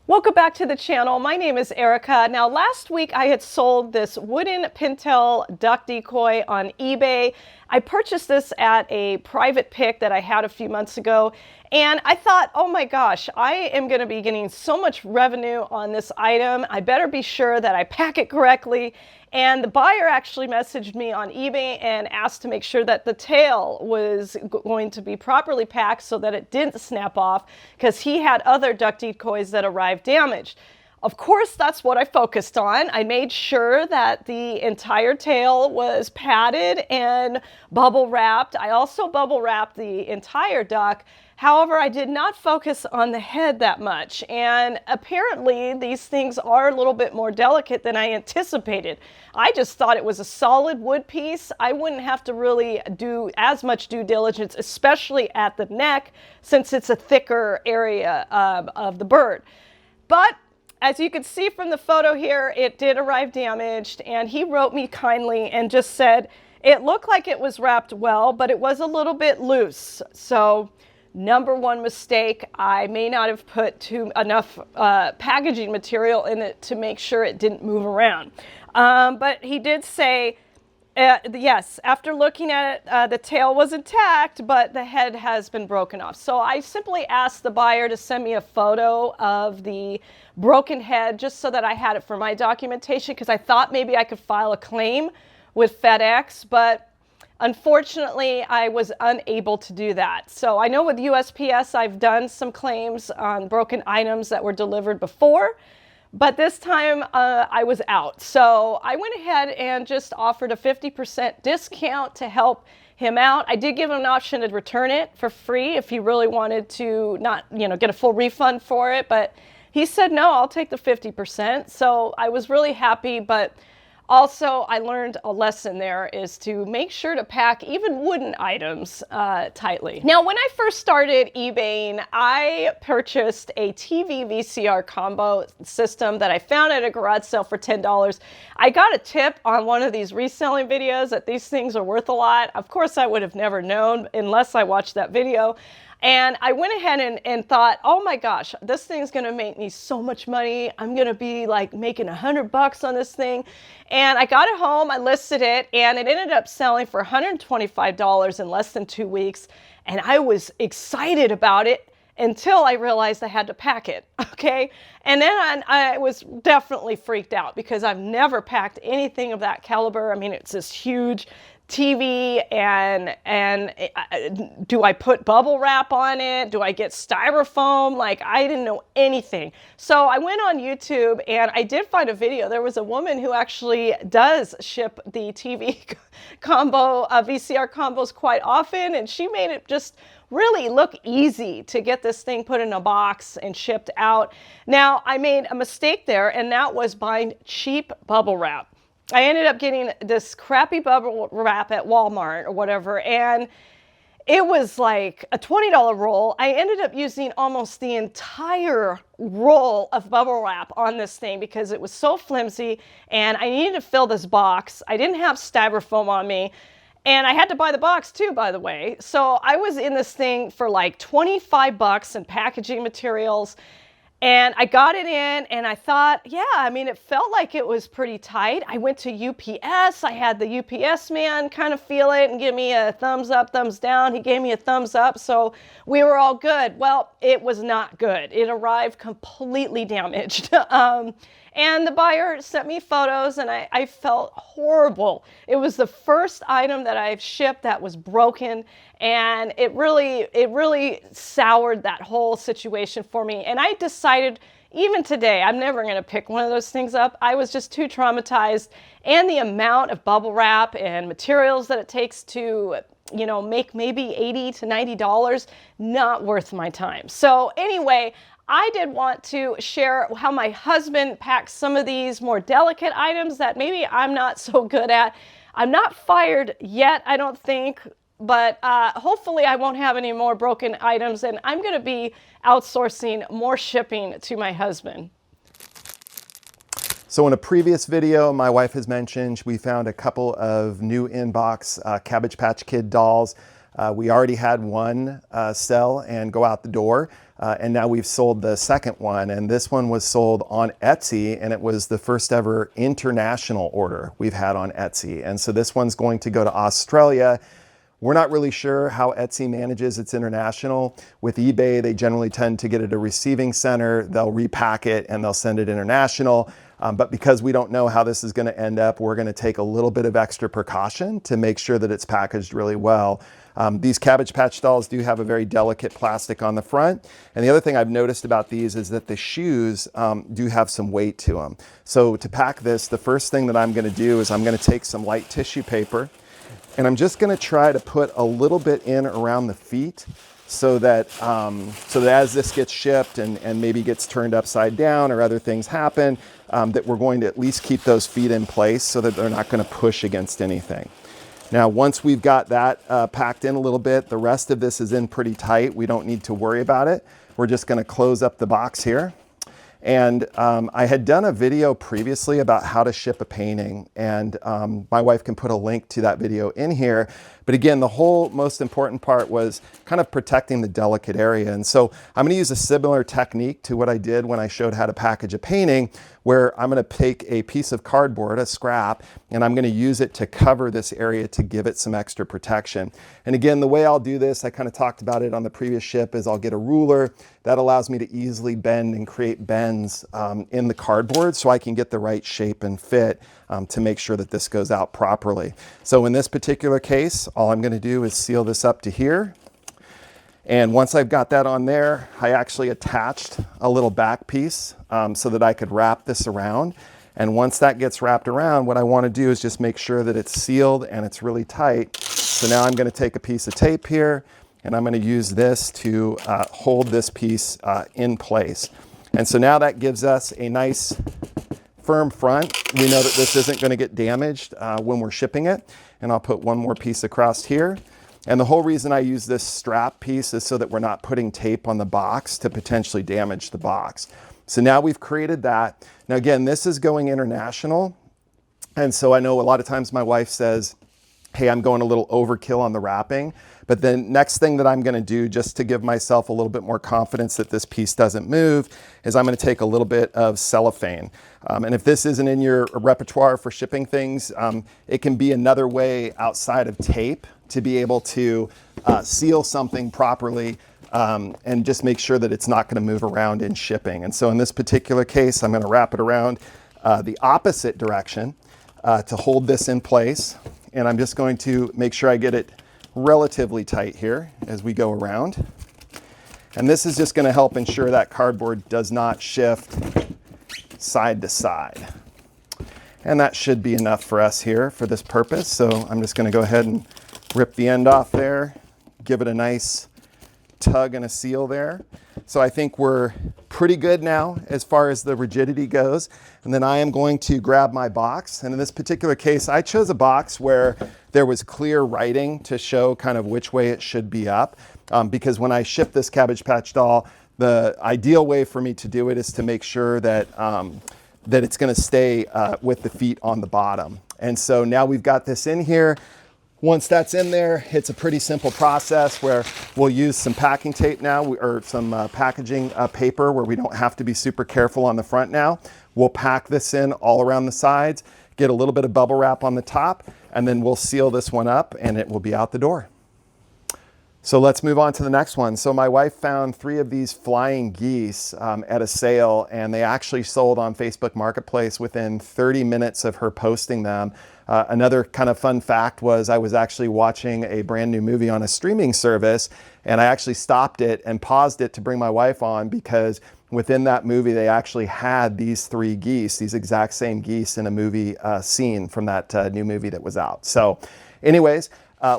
Welcome back to the channel. My name is Erica. Now, last week I had sold this wooden pintail duck decoy on eBay. I purchased this at a private pick that I had a few months ago, and I thought, oh my gosh, I am going to be getting so much revenue on this item. I better be sure that I pack it correctly. And the buyer actually messaged me on eBay and asked to make sure that the tail was going to be properly packed so that it didn't snap off, because he had other duck decoys that arrived damaged. Of course, that's what I focused on. I made sure that the entire tail was padded and bubble wrapped. I also bubble wrapped the entire duck. However, I did not focus on the head that much. And apparently these things are a little bit more delicate than I anticipated. I just thought it was a solid wood piece. I wouldn't have to really do as much due diligence, especially at the neck, since it's a thicker area of the bird. But as you can see from the photo here, it did arrive damaged, and he wrote me kindly and just said it looked like it was wrapped well, but it was a little bit loose. So number one mistake, I may not have put enough packaging material in it to make sure it didn't move around. But he did say, yes, after looking at it, the tail was intact, but the head has been broken off. So I simply asked the buyer to send me a photo of the broken head just so that I had it for my documentation, because I thought maybe I could file a claim with FedEx, but unfortunately, I was unable to do that. So I know with USPS, I've done some claims on broken items that were delivered before, but this time I was out. So I went ahead and just offered a 50% discount to help him out. I did give him an option to return it for free if he really wanted to not, get a full refund for it, but he said, no, I'll take the 50%. So I was really happy, but also, I learned a lesson there is to make sure to pack even wooden items tightly. Now, when I first started eBaying, I purchased a TV VCR combo system that I found at a garage sale for $10. I got a tip on one of these reselling videos that these things are worth a lot. Of course, I would have never known unless I watched that video. And I went ahead and thought, oh my gosh, this thing's gonna make me so much money. I'm gonna be like making $100 on this thing. And I got it home, I listed it, and it ended up selling for $125 in less than 2 weeks. And I was excited about it until I realized I had to pack it, okay? And then I was definitely freaked out because I've never packed anything of that caliber. I mean, it's this huge TV, and do I put bubble wrap on it? Do I get styrofoam? Like, I didn't know anything. So I went on YouTube and I did find a video. There was a woman who actually does ship the TV combo, VCR combos quite often, and she made it just really look easy to get this thing put in a box and shipped out. Now, I made a mistake there, and that was buying cheap bubble wrap. I ended up getting this crappy bubble wrap at Walmart or whatever, and it was like a $20 roll. I ended up using almost the entire roll of bubble wrap on this thing because it was so flimsy, and I needed to fill this box. I didn't have styrofoam on me, and I had to buy the box too, by the way. So I was in this thing for like $25 in packaging materials. And I got it in, and I thought, yeah, I mean, it felt like it was pretty tight. I went to UPS. I had the UPS man kind of feel it and give me a thumbs up, thumbs down. He gave me a thumbs up, so we were all good. Well, it was not good. It arrived completely damaged. And the buyer sent me photos, and I felt horrible. It was the first item that I've shipped that was broken, and it really soured that whole situation for me. And I decided, even today, I'm never going to pick one of those things up. I was just too traumatized, and the amount of bubble wrap and materials that it takes to make maybe $80 to $90, not worth my time. So anyway, I did want to share how my husband packs some of these more delicate items that maybe I'm not so good at. I'm not fired yet, I don't think, but hopefully I won't have any more broken items, and I'm going to be outsourcing more shipping to my husband. So in a previous video, my wife has mentioned we found a couple of new inbox Cabbage Patch Kid dolls. We already had one sell and go out the door, and now we've sold the second one, and this one was sold on Etsy, and it was the first ever international order we've had on Etsy. And so this one's going to go to Australia. We're not really sure how Etsy manages its international. With eBay, they generally tend to get it at a receiving center, they'll repack it, and they'll send it international. But because we don't know how this is going to end up, we're going to take a little bit of extra precaution to make sure that it's packaged really well. These Cabbage Patch dolls do have a very delicate plastic on the front. And the other thing I've noticed about these is that the shoes do have some weight to them. So to pack this, the first thing that I'm going to do is I'm going to take some light tissue paper, and I'm just going to try to put a little bit in around the feet so that as this gets shipped and maybe gets turned upside down or other things happen, that we're going to at least keep those feet in place so that they're not going to push against anything. Now, once we've got that packed in a little bit, the rest of this is in pretty tight. We don't need to worry about it. We're just going to close up the box here. And I had done a video previously about how to ship a painting, and my wife can put a link to that video in here. But again, the whole most important part was kind of protecting the delicate area. And so I'm going to use a similar technique to what I did when I showed how to package a painting, where I'm going to take a piece of cardboard, a scrap, and I'm going to use it to cover this area to give it some extra protection. And again, the way I'll do this, I kind of talked about it on the previous ship, is I'll get a ruler that allows me to easily bend and create bends in the cardboard so I can get the right shape and fit to make sure that this goes out properly. So in this particular case, all I'm going to do is seal this up to here. And once I've got that on there, I actually attached a little back piece so that I could wrap this around. And once that gets wrapped around, what I want to do is just make sure that it's sealed and it's really tight. So now I'm going to take a piece of tape here, and I'm going to use this to hold this piece in place. And so now that gives us a nice firm front. We know that this isn't going to get damaged when we're shipping it. And I'll put one more piece across here. And the whole reason I use this strap piece is so that we're not putting tape on the box to potentially damage the box. So now we've created that. Now again, this is going international. And so I know a lot of times my wife says, hey, I'm going a little overkill on the wrapping. But the next thing that I'm going to do, just to give myself a little bit more confidence that this piece doesn't move, is I'm going to take a little bit of cellophane. And if this isn't in your repertoire for shipping things, it can be another way outside of tape to be able to seal something properly and just make sure that it's not going to move around in shipping. And so in this particular case, I'm going to wrap it around the opposite direction to hold this in place. And I'm just going to make sure I get it relatively tight here as we go around. And this is just going to help ensure that cardboard does not shift side to side. And that should be enough for us here for this purpose. So I'm just going to go ahead and rip the end off there, give it a nice tug and a seal there. So I think we're pretty good now as far as the rigidity goes. And then I am going to grab my box. And in this particular case, I chose a box where there was clear writing to show kind of which way it should be up. Because when I ship this Cabbage Patch doll, the ideal way for me to do it is to make sure that, that it's going to stay with the feet on the bottom. And so now we've got this in here. Once that's in there, it's a pretty simple process where we'll use some packing tape now, or some packaging paper where we don't have to be super careful on the front now. We'll pack this in all around the sides, get a little bit of bubble wrap on the top, and then we'll seal this one up and it will be out the door. So let's move on to the next one. So my wife found 3 of these flying geese at a sale, and they actually sold on Facebook Marketplace within 30 minutes of her posting them. Another kind of fun fact was I was actually watching a brand new movie on a streaming service, and I actually stopped it and paused it to bring my wife on, because within that movie they actually had these 3 geese, these exact same geese in a movie scene from that new movie that was out. So anyways,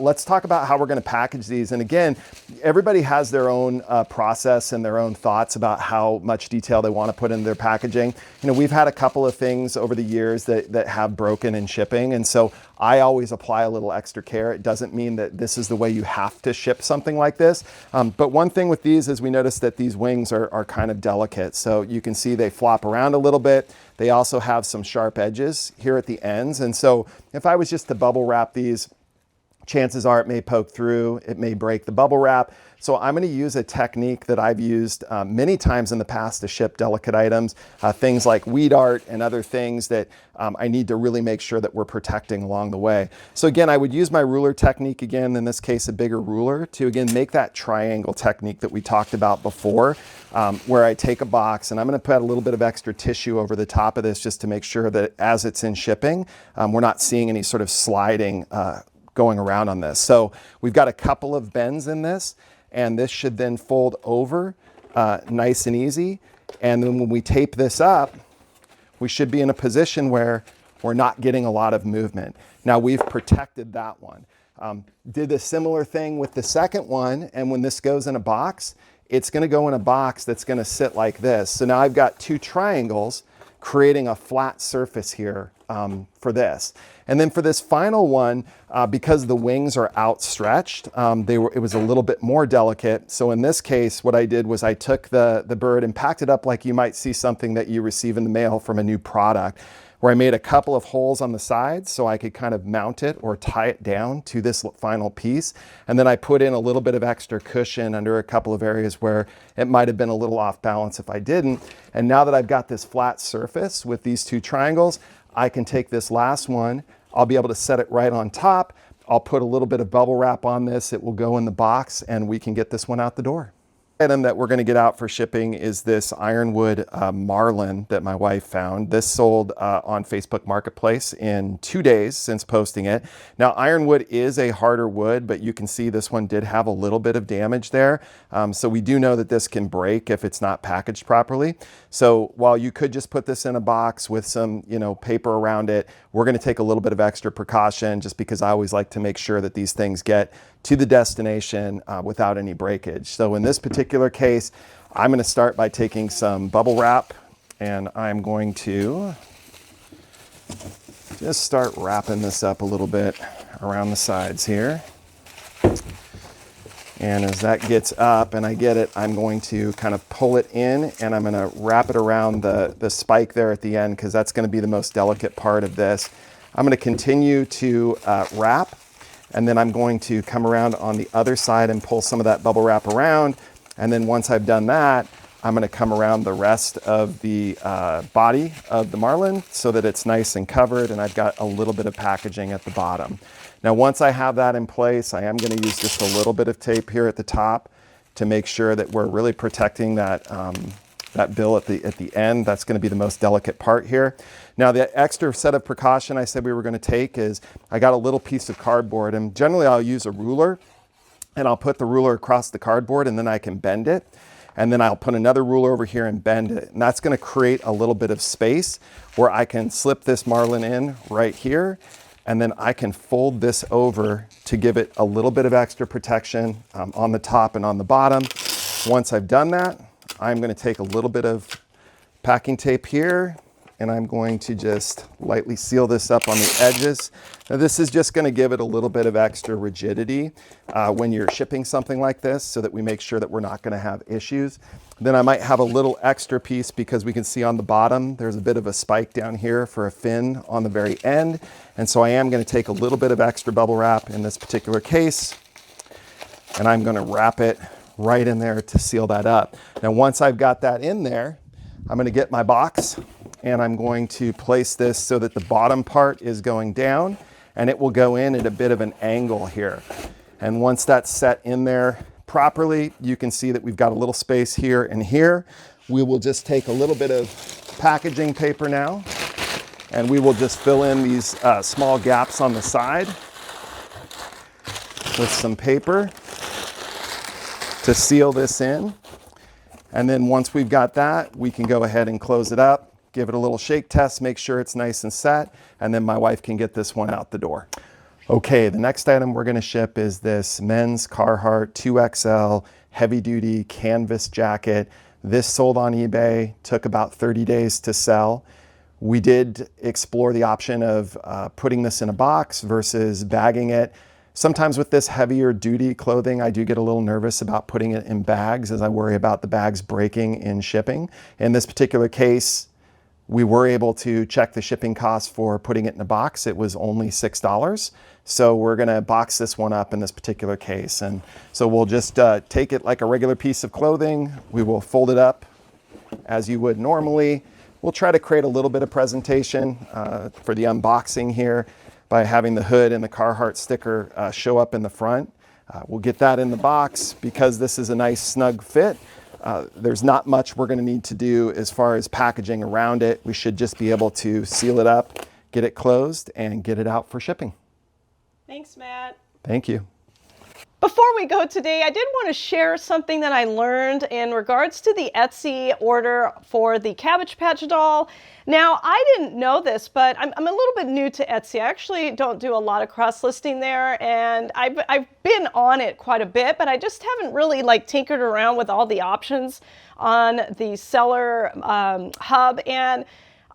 let's talk about how we're going to package these. And again, everybody has their own process and their own thoughts about how much detail they want to put in their packaging. You know, we've had a couple of things over the years that have broken in shipping. And so I always apply a little extra care. It doesn't mean that this is the way you have to ship something like this. But one thing with these is we noticed that these wings are kind of delicate. So you can see they flop around a little bit. They also have some sharp edges here at the ends. And so if I was just to bubble wrap these chances are it may poke through, it may break the bubble wrap. So I'm going to use a technique that I've used many times in the past to ship delicate items, things like weed art and other things that I need to really make sure that we're protecting along the way. So again, I would use my ruler technique again, in this case a bigger ruler, to again make that triangle technique that we talked about before, where I take a box and I'm going to put a little bit of extra tissue over the top of this just to make sure that as it's in shipping, we're not seeing any sort of sliding going around on this. So we've got a couple of bends in this, and this should then fold over nice and easy. And then when we tape this up, we should be in a position where we're not getting a lot of movement. Now we've protected that one. Did a similar thing with the second one, and when this goes in a box, it's gonna go in a box that's gonna sit like this. So now I've got two triangles creating a flat surface here for this. And then for this final one, because the wings are outstretched, it was a little bit more delicate. So in this case, what I did was I took the bird and packed it up like you might see something that you receive in the mail from a new product, where I made a couple of holes on the sides so I could kind of mount it or tie it down to this final piece. And then I put in a little bit of extra cushion under a couple of areas where it might have been a little off balance if I didn't. And now that I've got this flat surface with these two triangles, I can take this last one, I'll be able to set it right on top. I'll put a little bit of bubble wrap on this. It will go in the box and we can get this one out the door. Item that we're going to get out for shipping is this ironwood Marlin that my wife found. This sold on Facebook Marketplace in 2 days since posting it. Now ironwood is a harder wood, but you can see this one did have a little bit of damage there. So we do know that this can break if it's not packaged properly. So while you could just put this in a box with some, paper around it, we're going to take a little bit of extra precaution just because I always like to make sure that these things get to the destination without any breakage. So in this particular case, I'm going to start by taking some bubble wrap, and I'm going to just start wrapping this up a little bit around the sides here. And as that gets up and I get it, I'm going to kind of pull it in, and I'm going to wrap it around the spike there at the end, because that's going to be the most delicate part of this. I'm going to continue to wrap, and then I'm going to come around on the other side and pull some of that bubble wrap around. And then once I've done that, I'm going to come around the rest of the body of the Marlin so that it's nice and covered, and I've got a little bit of packaging at the bottom. Now once I have that in place, I am going to use just a little bit of tape here at the top to make sure that we're really protecting that that bill at the end. That's going to be the most delicate part here. Now the extra set of precaution I said we were going to take is I got a little piece of cardboard, and generally I'll use a ruler, and I'll put the ruler across the cardboard and then I can bend it. And then I'll put another ruler over here and bend it. And that's going to create a little bit of space where I can slip this Marlin in right here. And then I can fold this over to give it a little bit of extra protection on the top and on the bottom. Once I've done that, I'm going to take a little bit of packing tape here, and I'm going to just lightly seal this up on the edges. Now this is just going to give it a little bit of extra rigidity when you're shipping something like this, so that we make sure that we're not going to have issues. Then I might have a little extra piece because we can see on the bottom there's a bit of a spike down here for a fin on the very end. And so I am going to take a little bit of extra bubble wrap in this particular case, and I'm going to wrap it right in there to seal that up. Now once I've got that in there, I'm going to get my box, and I'm going to place this so that the bottom part is going down, and it will go in at a bit of an angle here. And once that's set in there properly, you can see that we've got a little space here and here. We will just take a little bit of packaging paper now, and we will just fill in these small gaps on the side with some paper to seal this in. And then once we've got that, we can go ahead and close it up, give it a little shake test, make sure it's nice and set, and then my wife can get this one out the door. Okay, the next item we're gonna ship is this men's Carhartt 2XL heavy duty canvas jacket. This sold on eBay, took about 30 days to sell. We did explore the option of putting this in a box versus bagging it. Sometimes with this heavier duty clothing, I do get a little nervous about putting it in bags, as I worry about the bags breaking in shipping. In this particular case, We were able to check the shipping cost for putting it in a box. It was only $6. So we're going to box this one up in this particular case. And so we'll just take it like a regular piece of clothing. We will fold it up as you would normally. We'll try to create a little bit of presentation for the unboxing here by having the hood and the Carhartt sticker show up in the front. We'll get that in the box. Because this is a nice snug fit, there's not much we're going to need to do as far as packaging around it. We should just be able to seal it up, get it closed, and get it out for shipping. Thanks, Matt. Thank you. Before we go today, I did want to share something that I learned in regards to the Etsy order for the Cabbage Patch doll. Now, I didn't know this, but I'm a little bit new to Etsy. I actually don't do a lot of cross-listing there, and I've been on it quite a bit, but I just haven't really tinkered around with all the options on the seller hub. And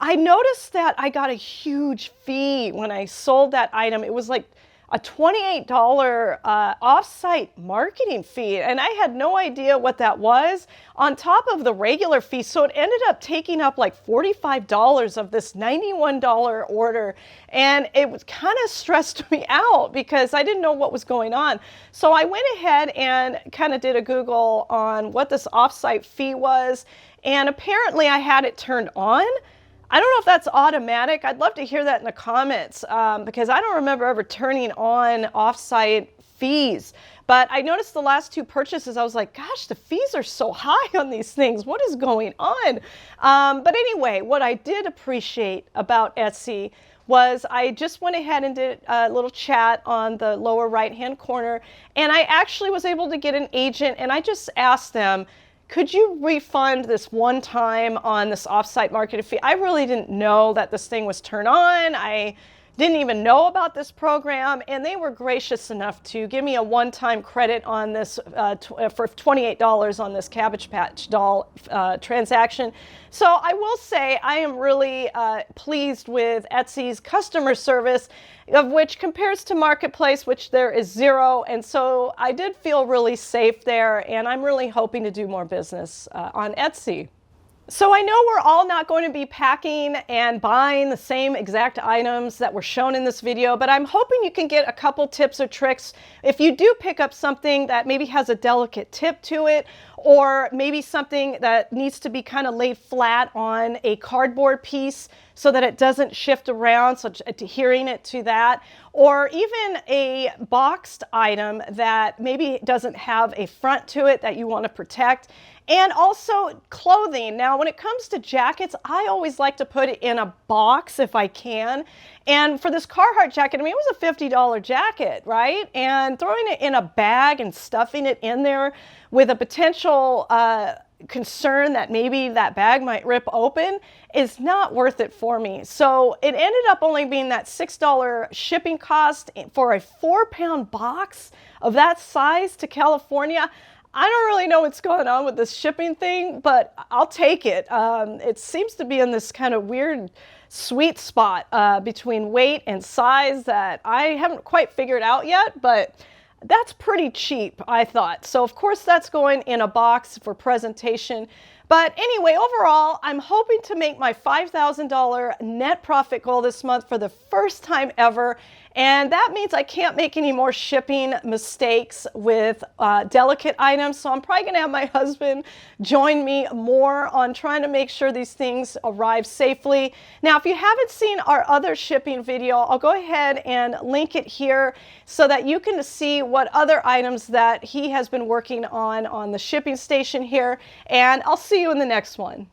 I noticed that I got a huge fee when I sold that item. It was like a $28 off-site marketing fee, and I had no idea what that was on top of the regular fee. So it ended up taking up like $45 of this $91 order, and it was kind of stressed me out because I didn't know what was going on. So I went ahead and kind of did a Google on what this off-site fee was, and apparently I had it turned on. I don't know if that's automatic. I'd love to hear that in the comments because I don't remember ever turning on off-site fees. But I noticed the last two purchases, I was like, gosh, the fees are so high on these things. What is going on? But anyway, what I did appreciate about Etsy was I just went ahead and did a little chat on the lower right-hand corner, and I actually was able to get an agent, and I just asked them, could you refund this one time on this off-site marketing fee? I really didn't know that this thing was turned on. I didn't even know about this program, and they were gracious enough to give me a one-time credit on this for $28 on this Cabbage Patch doll transaction. So I will say I am really pleased with Etsy's customer service, of which compares to Marketplace, which there is zero. And so I did feel really safe there, and I'm really hoping to do more business on Etsy. So I know we're all not going to be packing and buying the same exact items that were shown in this video, but I'm hoping you can get a couple tips or tricks if you do pick up something that maybe has a delicate tip to it, or maybe something that needs to be kind of laid flat on a cardboard piece so that it doesn't shift around, so adhering it to that, or even a boxed item that maybe doesn't have a front to it that you want to protect. And also clothing. Now, when it comes to jackets, I always like to put it in a box if I can. And for this Carhartt jacket, I mean, it was a $50 jacket, right? And throwing it in a bag and stuffing it in there with a potential concern that maybe that bag might rip open is not worth it for me. So it ended up only being that $6 shipping cost for a 4-pound box of that size to California. I don't really know what's going on with this shipping thing, but I'll take it. It seems to be in this kind of weird sweet spot between weight and size that I haven't quite figured out yet, but that's pretty cheap, I thought. So of course that's going in a box for presentation. But anyway, overall, I'm hoping to make my $5,000 net profit goal this month for the first time ever. And that means I can't make any more shipping mistakes with delicate items. So I'm probably going to have my husband join me more on trying to make sure these things arrive safely. Now, if you haven't seen our other shipping video, I'll go ahead and link it here so that you can see what other items that he has been working on the shipping station here. And I'll see you in the next one.